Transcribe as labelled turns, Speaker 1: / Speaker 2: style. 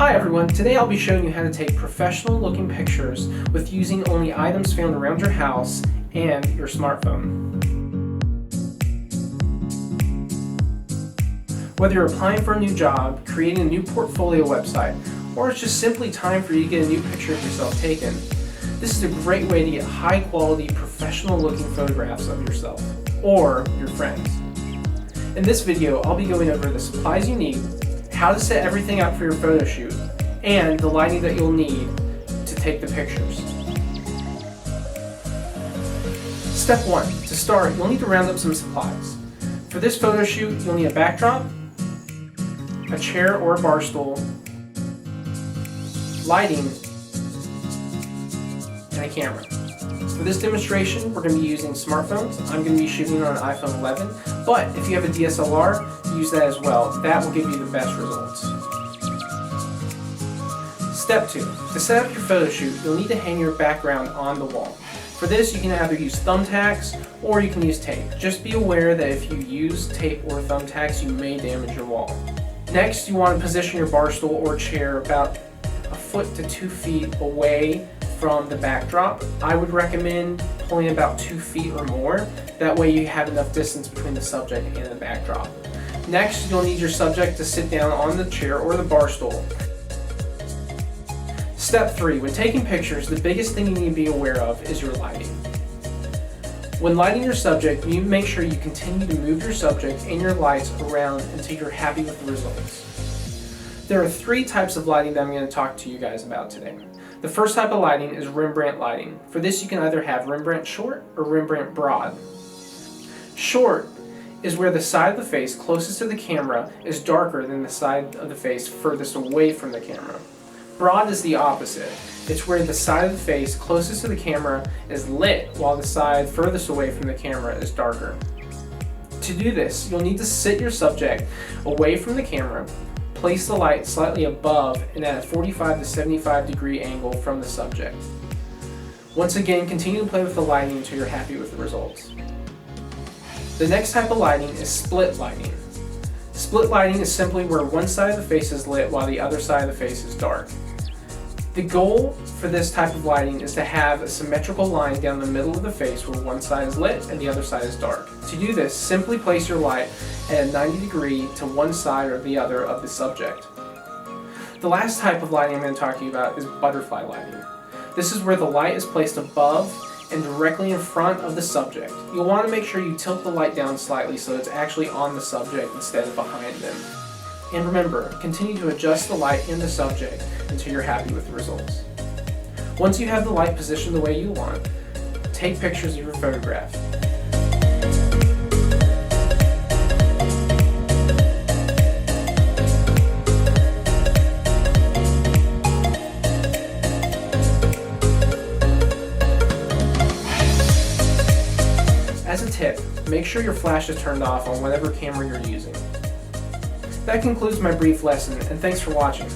Speaker 1: Hi everyone, today I'll be showing you how to take professional looking pictures with using only items found around your house and your smartphone. Whether you're applying for a new job, creating a new portfolio website, or it's just simply time for you to get a new picture of yourself taken, this is a great way to get high quality professional looking photographs of yourself or your friends. In this video, I'll be going over the supplies you need, how to set everything up for your photo shoot, and the lighting that you'll need to take the pictures. Step 1. To start, you'll need to round up some supplies. For this photo shoot, you'll need a backdrop, a chair or a bar stool, lighting, and a camera. For this demonstration, we're going to be using smartphones. I'm going to be shooting on an iPhone 11, but if you have a DSLR, use that as well. That will give you the best results. Step 2. To set up your photo shoot, you'll need to hang your background on the wall. For this, you can either use thumbtacks or you can use tape. Just be aware that if you use tape or thumbtacks, you may damage your wall. Next, you want to position your bar stool or chair about a foot to 2 feet away from the backdrop. I would recommend pulling about 2 feet or more. That way you have enough distance between the subject and the backdrop. Next, you'll need your subject to sit down on the chair or the bar stool. Step 3. When taking pictures, the biggest thing you need to be aware of is your lighting. When lighting your subject, you make sure you continue to move your subject and your lights around until you're happy with the results. There are 3 types of lighting that I'm going to talk to you guys about today. The first type of lighting is Rembrandt lighting. For this, you can either have Rembrandt short or Rembrandt broad. Short is where the side of the face closest to the camera is darker than the side of the face furthest away from the camera. Broad is the opposite. It's where the side of the face closest to the camera is lit while the side furthest away from the camera is darker. To do this, you'll need to sit your subject away from the camera, place the light slightly above and at a 45 to 75 degree angle from the subject. Once again, continue to play with the lighting until you're happy with the results. The next type of lighting is split lighting. Split lighting is simply where one side of the face is lit while the other side of the face is dark. The goal for this type of lighting is to have a symmetrical line down the middle of the face where one side is lit and the other side is dark. To do this, simply place your light at a 90 degree to one side or the other of the subject. The last type of lighting I'm going to talk to you about is butterfly lighting. This is where the light is placed above and directly in front of the subject. You'll want to make sure you tilt the light down slightly so it's actually on the subject instead of behind them. And remember, continue to adjust the light in the subject until you're happy with the results. Once you have the light positioned the way you want, take pictures of your photograph. As a tip, make sure your flash is turned off on whatever camera you're using. That concludes my brief lesson, and thanks for watching.